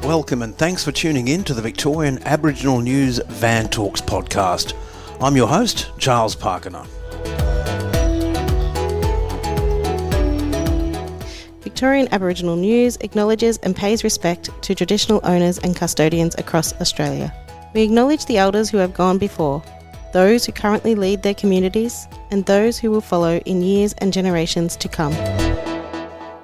Welcome and thanks for tuning in to the Victorian Aboriginal News Van Talks podcast. I'm your host, Charles Pakana. Victorian Aboriginal News acknowledges and pays respect to traditional owners and custodians across Australia. We acknowledge the elders who have gone before, those who currently lead their communities, and those who will follow in years and generations to come.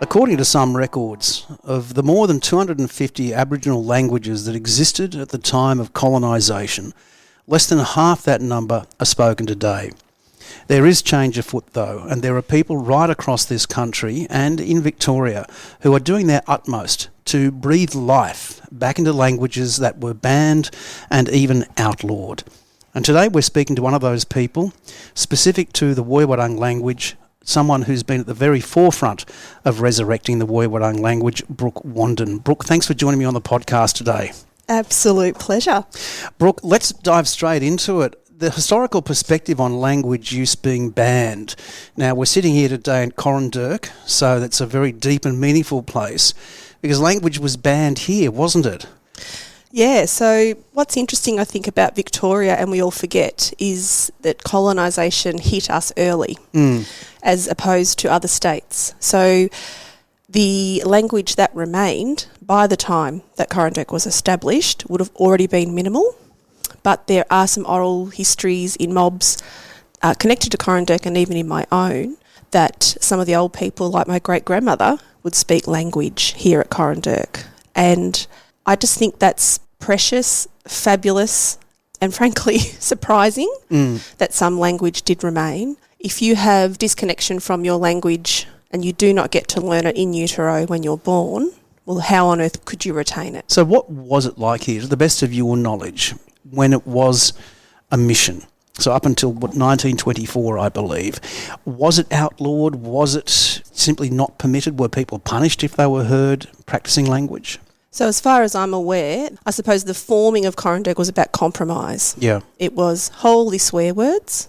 According to some records, of the more than 250 Aboriginal languages that existed at the time of colonisation, less than half that number are spoken today. There is change afoot though, and there are people right across this country and in Victoria who are doing their utmost to breathe life back into languages that were banned and even outlawed. And today we're speaking to one of those people, specific to the Woi-wurrung language, someone who's been at the very forefront of resurrecting the Woi-wurrung language, Brooke Wandin. Brooke, thanks for joining me on the podcast today. Absolute pleasure. Brooke, let's dive straight into it. The historical perspective on language use being banned. Now, we're sitting here today in Coranderrk, so that's a very deep and meaningful place, because language was banned here, wasn't it? Yeah, so what's interesting, I think, about Victoria, and we all forget, is that colonisation hit us early, as opposed to other states. So the language that remained by the time that Coranderrk was established would have already been minimal, but there are some oral histories in mobs connected to Coranderrk and even in my own that some of the old people, like my great-grandmother, would speak language here at Coranderrk. And I just think that's precious, fabulous, and frankly surprising that some language did remain. If you have disconnection from your language and you do not get to learn it in utero when you're born, well, how on earth could you retain it? So what was it like here, to the best of your knowledge, when it was a mission? So up until 1924, I believe. Was it outlawed? Was it simply not permitted? Were people punished if they were heard practising language? So as far as I'm aware, I suppose the forming of Coranderrk was about compromise. Yeah. It was holy swear words.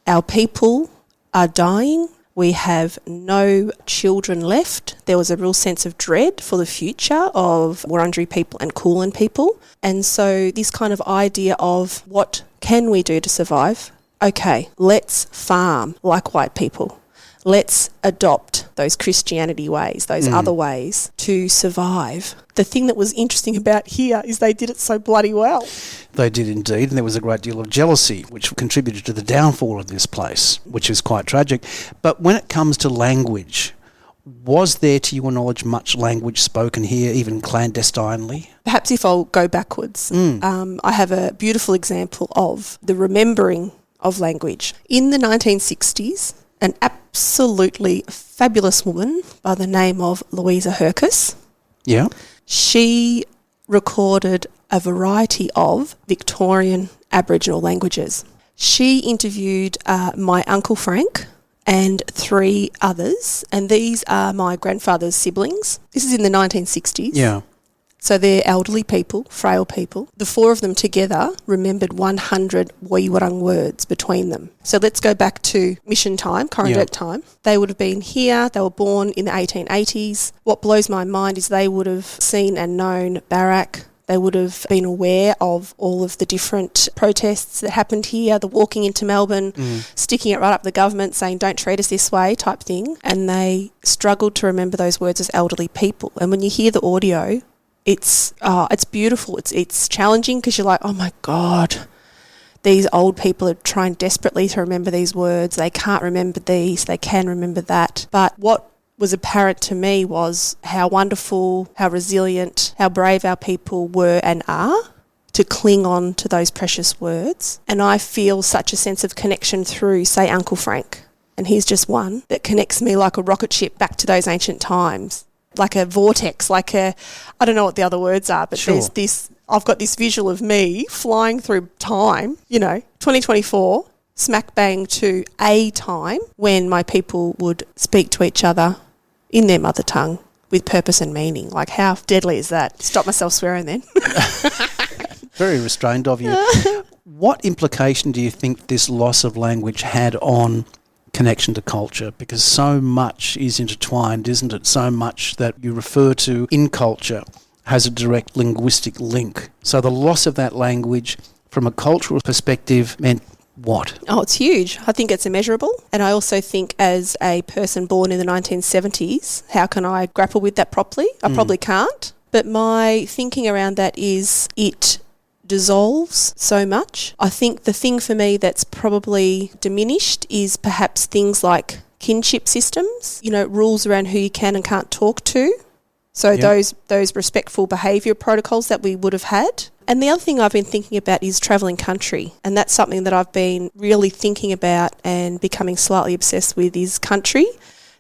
Our people are dying. We have no children left. There was a real sense of dread for the future of Wurundjeri people and Kulin people. And so this kind of idea of what can we do to survive? Okay, let's farm like white people. Let's adopt those Christianity ways, those other ways to survive. The thing that was interesting about here is they did it so bloody well. They did indeed, and there was a great deal of jealousy, which contributed to the downfall of this place, which is quite tragic. But when it comes to language, was there, to your knowledge, much language spoken here, even clandestinely? Perhaps if I'll go backwards, I have a beautiful example of the remembering of language. In the 1960s, an absolutely fabulous woman by the name of Louisa Hercus. Yeah. She recorded a variety of Victorian Aboriginal languages. She interviewed my Uncle Frank and 3 others, and these are my grandfather's siblings. This is in the 1960s. Yeah. So they're elderly people, frail people. The 4 of them together remembered 100 Woi-wurrung words between them. So let's go back to mission time, Coranderrk time. They would have been here. They were born in the 1880s. What blows my mind is they would have seen and known Barak. They would have been aware of all of the different protests that happened here, the walking into Melbourne, sticking it right up the government, saying don't treat us this way type thing. And they struggled to remember those words as elderly people. And when you hear the audio, it's beautiful. It's challenging because you're like, oh my God, these old people are trying desperately to remember these words. They can't remember these. They can remember that. But what was apparent to me was how wonderful, how resilient, how brave our people were and are to cling on to those precious words. And I feel such a sense of connection through, say, Uncle Frank. And he's just one that connects me like a rocket ship back to those ancient times. Like a vortex, like a, I don't know what the other words are, but there's this, I've got this visual of me flying through time, 2024, smack bang to a time when my people would speak to each other in their mother tongue with purpose and meaning. Like, how deadly is that? Stop myself swearing then. Very restrained of you. What implication do you think this loss of language had on connection to culture, because so much is intertwined, isn't it? So much that you refer to in culture has a direct linguistic link. So the loss of that language from a cultural perspective meant what? Oh, it's huge. I think it's immeasurable. And I also think as a person born in the 1970s, how can I grapple with that properly? I probably can't. But my thinking around that is it dissolves so much. I think the thing for me that's probably diminished is perhaps things like kinship systems, rules around who you can and can't talk to. So those respectful behaviour protocols that we would have had. And the other thing I've been thinking about is travelling country. And that's something that I've been really thinking about and becoming slightly obsessed with is country,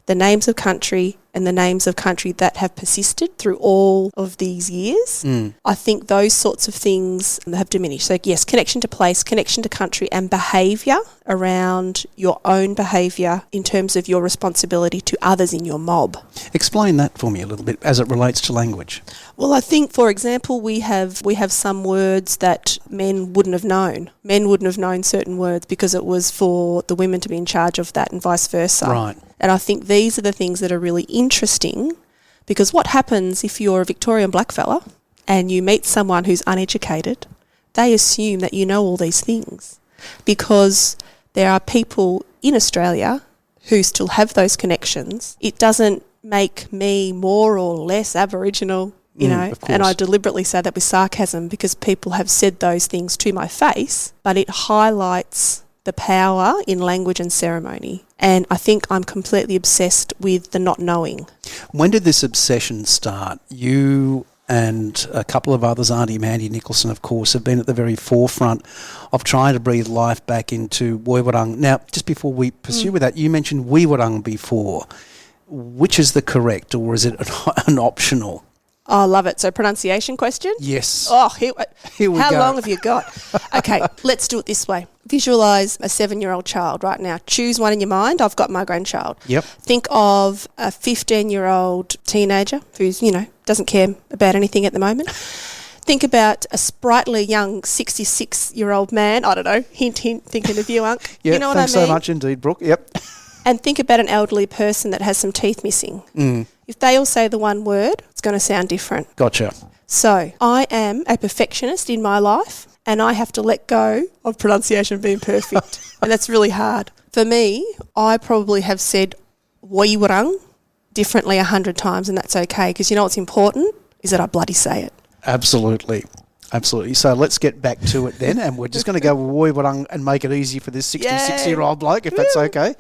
the names of country and the names of country that have persisted through all of these years. I think those sorts of things have diminished. So yes, connection to place, connection to country and behaviour around your own behaviour in terms of your responsibility to others in your mob. Explain that for me a little bit as it relates to language. Well, I think, for example, we have some words that men wouldn't have known. Men wouldn't have known certain words because it was for the women to be in charge of that and vice versa. Right. And I think these are the things that are really interesting, because what happens if you're a Victorian blackfella and you meet someone who's uneducated, they assume that you know all these things, because there are people in Australia who still have those connections. It doesn't make me more or less Aboriginal, and I deliberately say that with sarcasm because people have said those things to my face, but it highlights the power in language and ceremony. And I think I'm completely obsessed with the not knowing. When did this obsession start? You and a couple of others, Auntie Mandy Nicholson, of course, have been at the very forefront of trying to breathe life back into Woi-wurrung. Now, just before we pursue with that, you mentioned Woi-wurrung before. Which is the correct, or is it an optional? Oh, I love it. So pronunciation question? Yes. Oh, Here we how go. long have you got? Okay, let's do it this way. Visualise a 7-year-old child right now. Choose one in your mind. I've got my grandchild. Yep. Think of a 15-year-old teenager who's, doesn't care about anything at the moment. Think about a sprightly young 66-year-old man. I don't know. Hint, hint, thinking of you, Unc. Yeah, you know what I mean? Thanks so much indeed, Brooke. Yep. And think about an elderly person that has some teeth missing. If they all say the one word, it's going to sound different. Gotcha. So I am a perfectionist in my life, and I have to let go of pronunciation being perfect. And that's really hard. For me, I probably have said Woi-wurrung differently 100 times, and that's okay, because what's important is that I bloody say it. Absolutely. Absolutely. So let's get back to it then, and we're just going to go Woi-wurrung and make it easy for this 66-year-old bloke, if that's okay.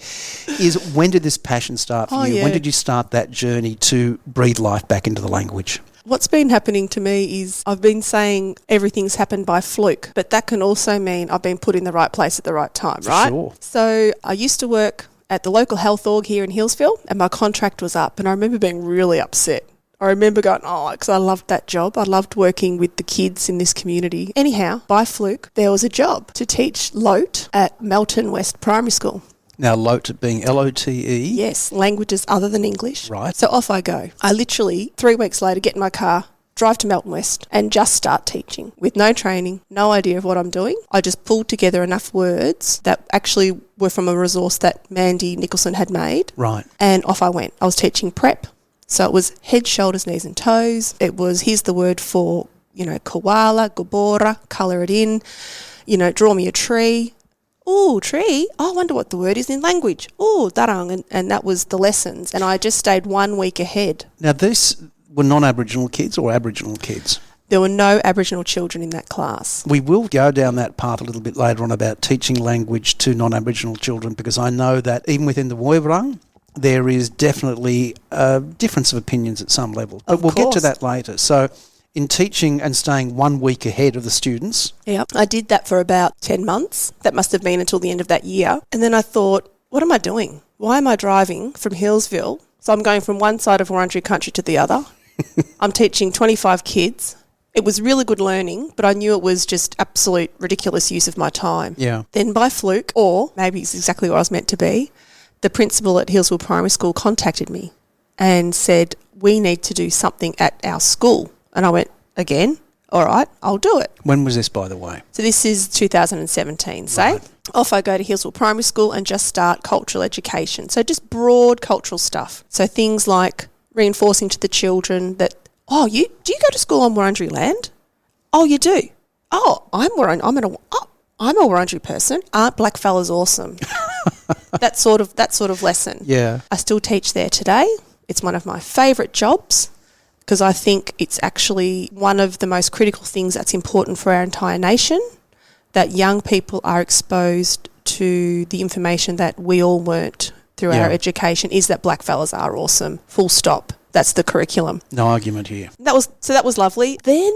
When did this passion start for you? Yeah. When did you start that journey to breathe life back into the language? What's been happening to me is I've been saying everything's happened by fluke, but that can also mean I've been put in the right place at the right time, right? Sure. So I used to work at the local health org here in Hillsville, and my contract was up, and I remember being really upset. I remember going, because I loved that job. I loved working with the kids in this community. Anyhow, by fluke, there was a job to teach LOTE at Melton West Primary School. Now, LOTE being L-O-T-E? Yes, languages other than English. Right. So off I go. I literally, 3 weeks later, get in my car, drive to Melton West and just start teaching with no training, no idea of what I'm doing. I just pulled together enough words that actually were from a resource that Mandy Nicholson had made. Right. And off I went. I was teaching prep. So it was head, shoulders, knees and toes. It was, here's the word for, koala, gobora, colour it in, draw me a tree. Oh, tree. Oh, I wonder what the word is in language. Oh, darang. And that was the lessons. And I just stayed 1 week ahead. Now, this were non-Aboriginal kids or Aboriginal kids? There were no Aboriginal children in that class. We will go down that path a little bit later on about teaching language to non-Aboriginal children, because I know that even within the Woi-wurrung, there is definitely a difference of opinions at some level. But we'll get to that later. So in teaching and staying 1 week ahead of the students. Yeah, I did that for about 10 months. That must have been until the end of that year. And then I thought, what am I doing? Why am I driving from Hillsville? So I'm going from one side of Wurundjeri country to the other. I'm teaching 25 kids. It was really good learning, but I knew it was just absolute ridiculous use of my time. Yeah. Then by fluke, or maybe it's exactly what I was meant to be, the principal at Hillsville Primary School contacted me and said, we need to do something at our school. And I went, again? all right, I'll do it. When was this, by the way? So this is 2017, say. Right. Off I go to Hillsville Primary School and just start cultural education. So just broad cultural stuff. So things like reinforcing to the children that, do you go to school on Wurundjeri land? Oh, you do? Oh, I'm a Wurundjeri person. Aren't blackfellas awesome? that sort of lesson. Yeah. I still teach there today. It's one of my favourite jobs because I think it's actually one of the most critical things that's important for our entire nation, that young people are exposed to the information that we all weren't through our education, is that blackfellas are awesome. Full stop. That's the curriculum. No argument here. That was lovely. Then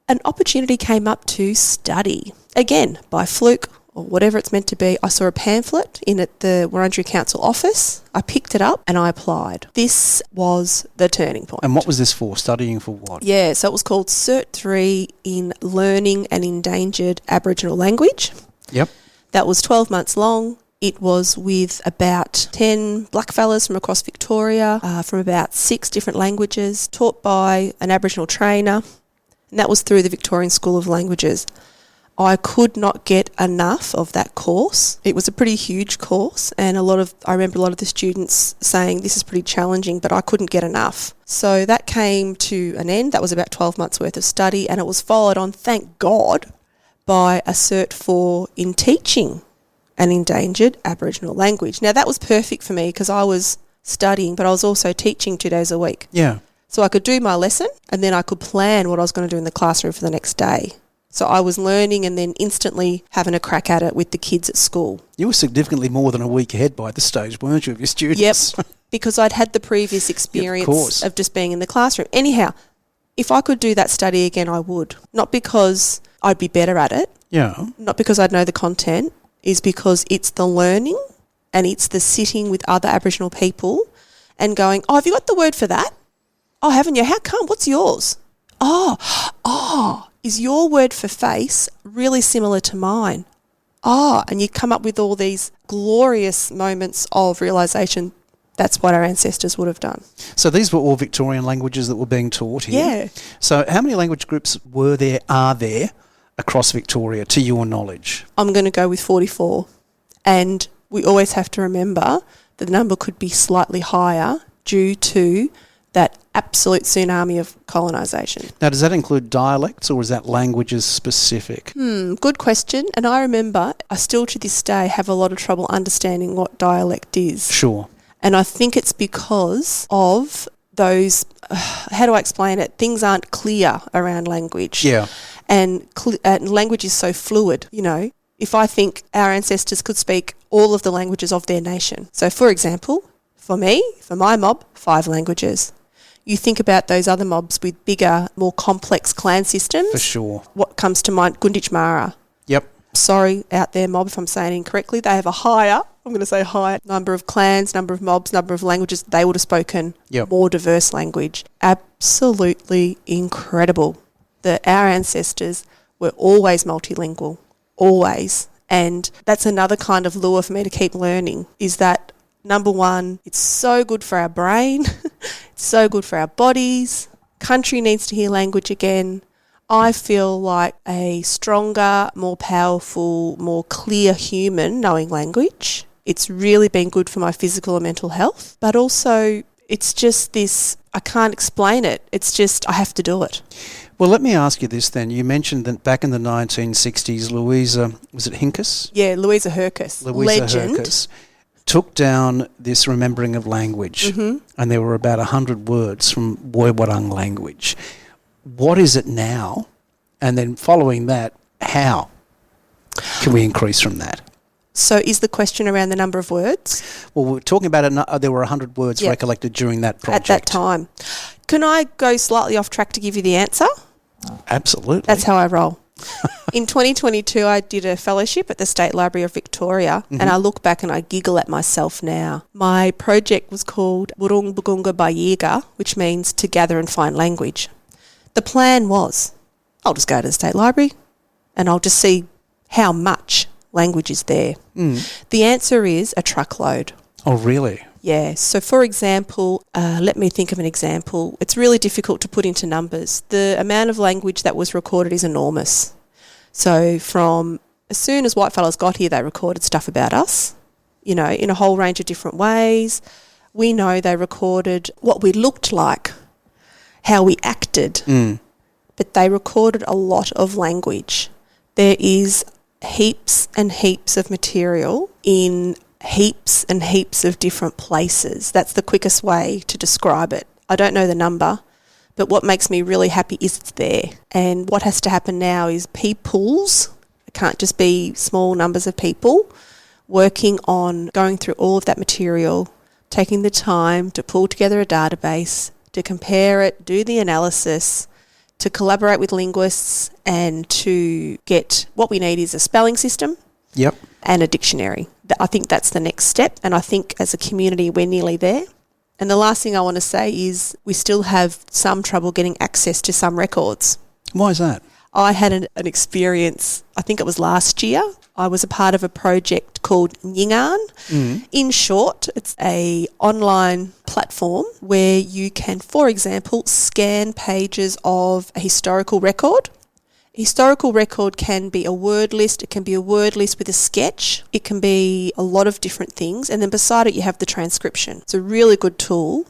an opportunity came up to study. Again, by fluke or whatever it's meant to be, I saw a pamphlet in at the Wurundjeri Council office. I picked it up and I applied. This was the turning point. And what was this for? Studying for what? Yeah, so it was called Cert 3 in Learning an Endangered Aboriginal Language. Yep. That was 12 months long. It was with about 10 blackfellas from across Victoria, from about 6 different languages, taught by an Aboriginal trainer. And that was through the Victorian School of Languages. I could not get enough of that course. It was a pretty huge course, and I remember a lot of the students saying this is pretty challenging, but I couldn't get enough. So that came to an end. That was about 12 months worth of study, and it was followed on, thank God, by a Cert 4 in teaching an endangered Aboriginal language. Now that was perfect for me because I was studying, but I was also teaching 2 days a week. Yeah. So I could do my lesson and then I could plan what I was going to do in the classroom for the next day. So I was learning and then instantly having a crack at it with the kids at school. You were significantly more than a week ahead by this stage, weren't you, of your students? Yep, because I'd had the previous experience of just being in the classroom. Anyhow, if I could do that study again, I would. Not because I'd be better at it. Yeah. Not because I'd know the content, is because it's the learning and it's the sitting with other Aboriginal people and going, oh, have you got the word for that? Oh, haven't you? How come? What's yours? Oh, is your word for face really similar to mine? Oh, and you come up with all these glorious moments of realisation. That's what our ancestors would have done. So these were all Victorian languages that were being taught here? Yeah. So how many language groups are there across Victoria, to your knowledge? I'm going to go with 44. And we always have to remember that the number could be slightly higher due to that absolute tsunami of colonisation. Now, does that include dialects or is that languages specific? Good question. And I remember I still to this day have a lot of trouble understanding what dialect is. Sure. And I think it's because of those, how do I explain it? Things aren't clear around language. Yeah. And language is so fluid, you know. If I think our ancestors could speak all of the languages of their nation. So, for example, for my mob, 5 languages. You think about those other mobs with bigger, more complex clan systems. For sure. What comes to mind? Gunditj Mara. Yep. Sorry out there, mob, if I'm saying it incorrectly. They have a higher number of clans, number of mobs, number of languages. They would have spoken more diverse language. Absolutely incredible that our ancestors were always multilingual, always. And that's another kind of lure for me to keep learning, is that number one, it's so good for our brain. It's so good for our bodies. Country needs to hear language again. I feel like a stronger, more powerful, more clear human knowing language. It's really been good for my physical and mental health. But also, it's just this, I can't explain it. It's just, I have to do it. Well, let me ask you this then. You mentioned that back in the 1960s, Louisa, was it Hinkus? Yeah, Louisa Hercus. Legend. Hercus took down this remembering of language, and there were about 100 words from Woi-wurrung language. What is it now? And then following that, how can we increase from that? So is the question around the number of words? Well, we're talking about there were 100 words recollected during that project. At that time. Can I go slightly off track to give you the answer? Absolutely. That's how I roll. In 2022, I did a fellowship at the State Library of Victoria, and I look back and I giggle at myself now. My project was called Wurrung Bugunga Bayiga, which means to gather and find language. The plan was, I'll just go to the State Library and I'll just see how much language is there. The answer is a truckload. Oh, really? Yeah. So, for example, let me think of an example. It's really difficult to put into numbers. The amount of language that was recorded is enormous. So, from as soon as whitefellas got here, they recorded stuff about us, in a whole range of different ways. We know they recorded what we looked like, how we acted, but they recorded a lot of language. There is heaps and heaps of material in heaps and heaps of different places. That's the quickest way to describe it. I don't know the number, but what makes me really happy is it's there. And what has to happen now is peoples, it can't just be small numbers of people, working on going through all of that material, taking the time to pull together a database, to compare it, do the analysis, to collaborate with linguists, and to get what we need is a spelling system. Yep. And a dictionary. I think that's the next step, and I think as a community we're nearly there. And the last thing I want to say is we still have some trouble getting access to some records. Why is that? I had an experience, I think it was last year. I was a part of a project called Nyingan. In short, it's a online platform where you can, for example, scan pages of a historical record. A historical record can be a word list, it can be a word list with a sketch, it can be a lot of different things, and then beside it you have the transcription. It's a really good tool.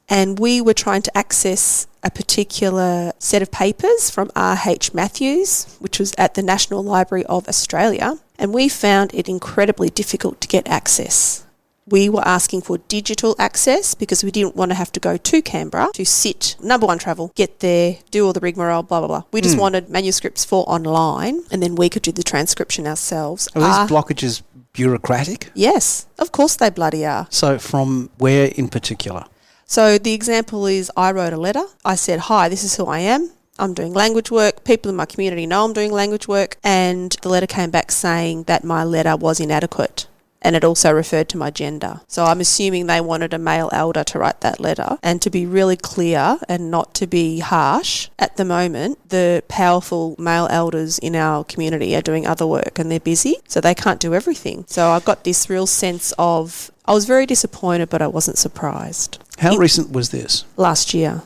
And we were trying to access a particular set of papers from R.H. Matthews, which was at the National Library of Australia, and we found it incredibly difficult to get access. We were asking for digital access because we didn't want to have to go to Canberra to sit, number one, travel, get there, do all the rigmarole, blah, blah, blah. We just wanted manuscripts for online, and then we could do the transcription ourselves. Are these blockages bureaucratic? Yes, of course they bloody are. So from where in particular? So the example is I wrote a letter. I said, hi, this is who I am. I'm doing language work. People in my community know I'm doing language work. And the letter came back saying that my letter was inadequate. And it also referred to my gender. So I'm assuming they wanted a male elder to write that letter. And to be really clear and not to be harsh, at the moment, the powerful male elders in our community are doing other work and they're busy, so they can't do everything. So I got this real sense of, I was very disappointed, but I wasn't surprised. How recent was this? Last year.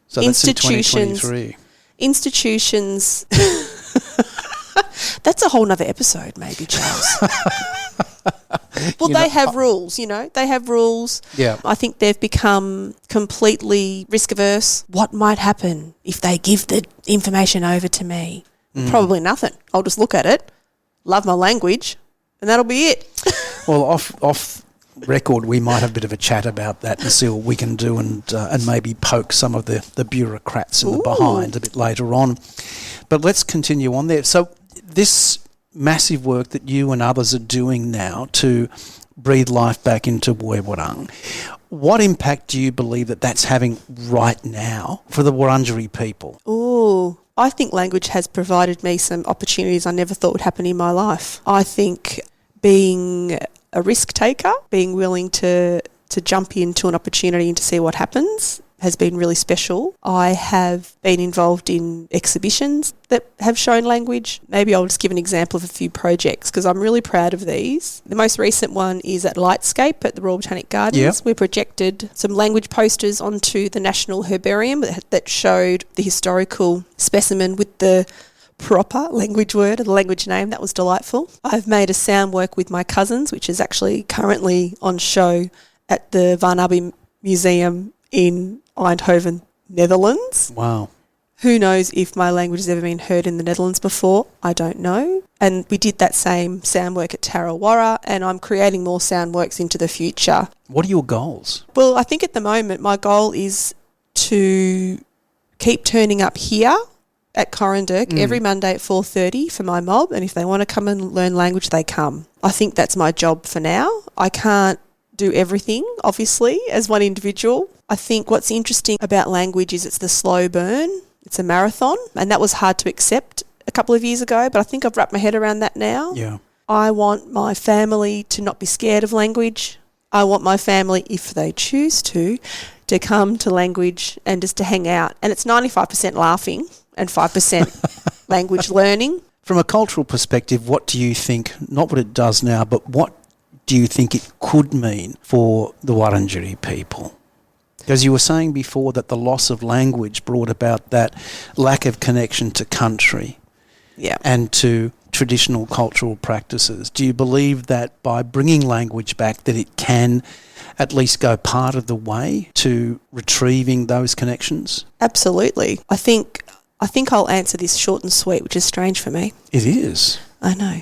So that's in 2023. Institutions... That's a whole nother episode maybe, Charles. Well, they have rules, They have rules. Yeah. I think they've become completely risk averse. What might happen if they give the information over to me? Probably nothing. I'll just look at it, love my language, and that'll be it. Well, off record, we might have a bit of a chat about that and see what we can do and maybe poke some of the bureaucrats in the behind a bit later on. But let's continue on there. So this massive work that you and others are doing now to breathe life back into Woi-wurrung, what impact do you believe that that's having right now for the Wurundjeri people? Ooh, I think language has provided me some opportunities I never thought would happen in my life. I think being a risk taker, being willing to jump into an opportunity and to see what happens has been really special. I have been involved in exhibitions that have shown language. Maybe I'll just give an example of a few projects because I'm really proud of these. The most recent one is at Lightscape at the Royal Botanic Gardens. Yep. We projected some language posters onto the National Herbarium that showed the historical specimen with the proper language word or the language name. That was delightful. I've made a sound work with my cousins, which is actually currently on show at the Van Abbe Museum in Eindhoven, Netherlands. Wow. Who knows if my language has ever been heard in the Netherlands before? I don't know. And we did that same sound work at Tarrawarra, and I'm creating more sound works into the future. What are your goals? Well, I think at the moment my goal is to keep turning up here at Coranderrk every Monday at 4:30 for my mob, and if they want to come and learn language, they come. I think that's my job for now. I can't do everything, obviously, as one individual. I think what's interesting about language is it's the slow burn. It's a marathon, and that was hard to accept a couple of years ago, but I think I've wrapped my head around that now. Yeah. I want my family to not be scared of language. I want my family, if they choose to come to language and just to hang out. And it's 95% laughing and 5% language learning. From a cultural perspective, what do you think, not what it does now, but what do you think it could mean for the Wurundjeri people? Because you were saying before that the loss of language brought about that lack of connection to country and to traditional cultural practices. Do you believe that by bringing language back that it can at least go part of the way to retrieving those connections? Absolutely. I think I'll answer this short and sweet, which is strange for me. It is. I know.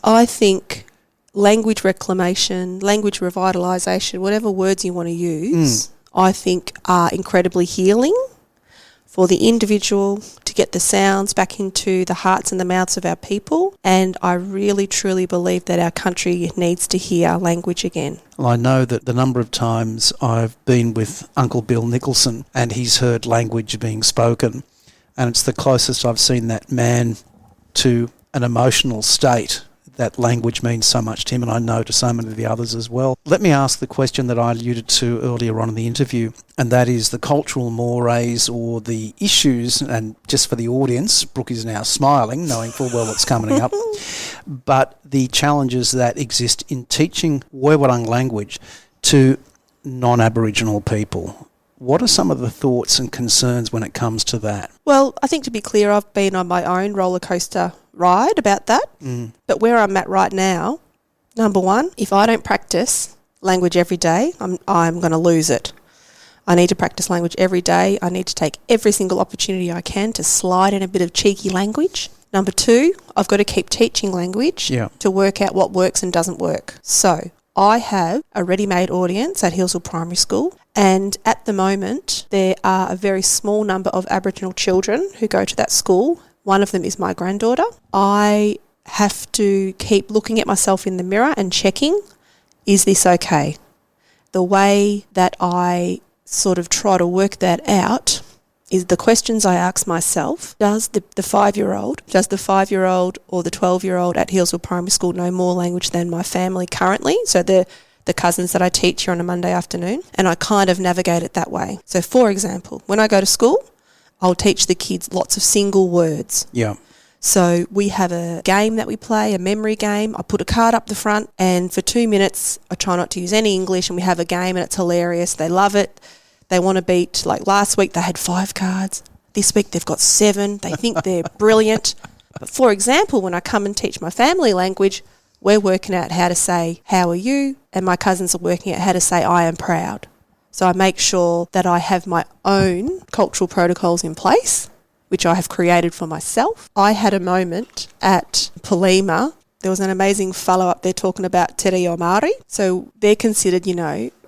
I think language reclamation, language revitalisation, whatever words you want to use, I think are incredibly healing for the individual to get the sounds back into the hearts and the mouths of our people. And I really, truly believe that our country needs to hear language again. Well, I know that the number of times I've been with Uncle Bill Nicholson and he's heard language being spoken, and it's the closest I've seen that man to an emotional state. That language means so much to him, and I know to so many of the others as well. Let me ask the question that I alluded to earlier on in the interview, and that is the cultural mores or the issues, and just for the audience, Brooke is now smiling, knowing full well what's coming up, but the challenges that exist in teaching Woi-wurrung language to non-Aboriginal people. What are some of the thoughts and concerns when it comes to that? Well, I think to be clear, I've been on my own roller coaster ride about that. But where I'm at right now, number one, if I don't practice language every day, I'm going to lose it. I need to practice language every day. I need to take every single opportunity I can to slide in a bit of cheeky language. Number two, I've got to keep teaching language to work out what works and doesn't work. So I have a ready-made audience at Hillsville Primary School, and at the moment there are a very small number of Aboriginal children who go to that school. One of them is my granddaughter. I have to keep looking at myself in the mirror and checking, is this okay? The way that I sort of try to work that out is the questions I ask myself. Does the 5-year-old or the 12-year-old at Hillsville Primary School know more language than my family currently? So the cousins that I teach here on a Monday afternoon, and I kind of navigate it that way. So for example, when I go to school, I'll teach the kids lots of single words. Yeah. So we have a game that we play, a memory game. I put a card up the front, and for 2 minutes I try not to use any English, and we have a game, and it's hilarious. They love it. They want to beat, like last week they had 5 cards. This week they've got 7. They think they're brilliant. But for example, when I come and teach my family language, we're working out how to say, how are you? And my cousins are working out how to say, I am proud. So I make sure that I have my own cultural protocols in place, which I have created for myself. I had a moment at Palima. There was an amazing fellow up there talking about Te Reo Māori. So they're considered,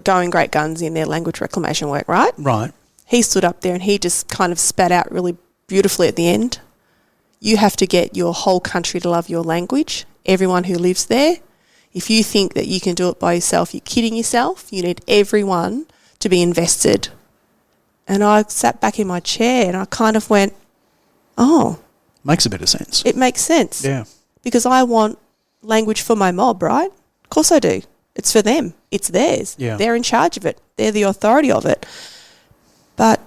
going great guns in their language reclamation work, right? Right. He stood up there and he just kind of spat out really beautifully at the end. You have to get your whole country to love your language, everyone who lives there. If you think that you can do it by yourself, you're kidding yourself. You need everyone to be invested. And I sat back in my chair and I kind of went, oh. Makes a bit of sense. It makes sense. Yeah. Because I want language for my mob, right? Of course I do. It's for them. It's theirs. Yeah. They're in charge of it. They're the authority of it. But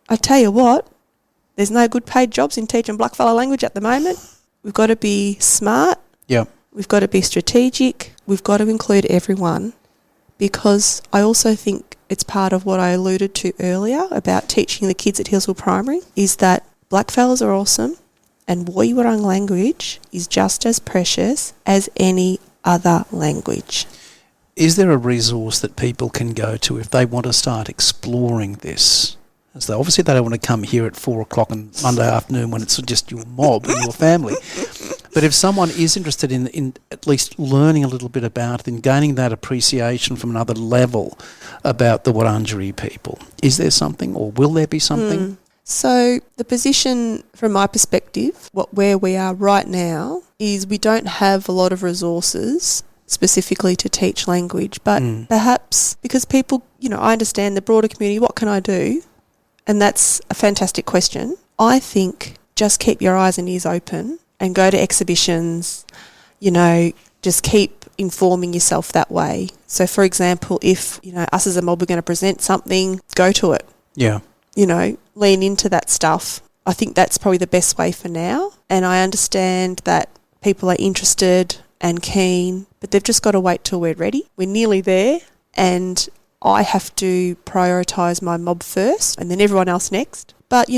I tell you what, there's no good paid jobs in teaching blackfella language at the moment. We've got to be smart. Yeah. We've got to be strategic. We've got to include everyone, because I also think it's part of what I alluded to earlier about teaching the kids at Hillsville Primary is that blackfellas are awesome and Woi-wurrung language is just as precious as any other language. Is there a resource that people can go to if they want to start exploring this? As obviously they don't want to come here at 4 o'clock on Monday afternoon when it's just your mob and your family. But if someone is interested in at least learning a little bit about it and gaining that appreciation from another level about the Wurundjeri people, is there something, or will there be something? So the position from my perspective, where we are right now, is we don't have a lot of resources specifically to teach language, but perhaps because people, I understand the broader community, what can I do? And that's a fantastic question. I think just keep your eyes and ears open and go to exhibitions, just keep informing yourself that way. So, for example, if, us as a mob are going to present something, go to it. Yeah. Lean into that stuff. I think that's probably the best way for now. And I understand that people are interested and keen, but they've just got to wait till we're ready. We're nearly there, and I have to prioritise my mob first and then everyone else next. But,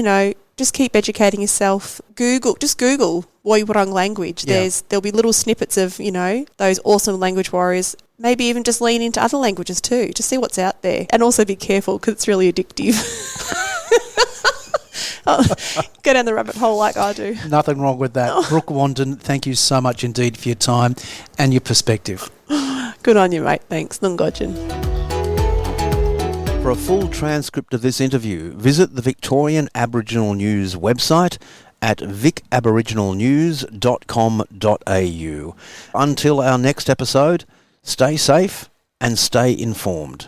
just keep educating yourself. Just Google Woi-wurrung language. Yeah. There'll be little snippets of, those awesome language warriors. Maybe even just lean into other languages too. Just see what's out there. And also be careful because it's really addictive. Go down the rabbit hole like I do. Nothing wrong with that. Brooke Wandin, thank you so much indeed for your time and your perspective. Good on you, mate. Thanks. Nungojin. For a full transcript of this interview, visit the Victorian Aboriginal News website at vicaboriginalnews.com.au. Until our next episode, stay safe and stay informed.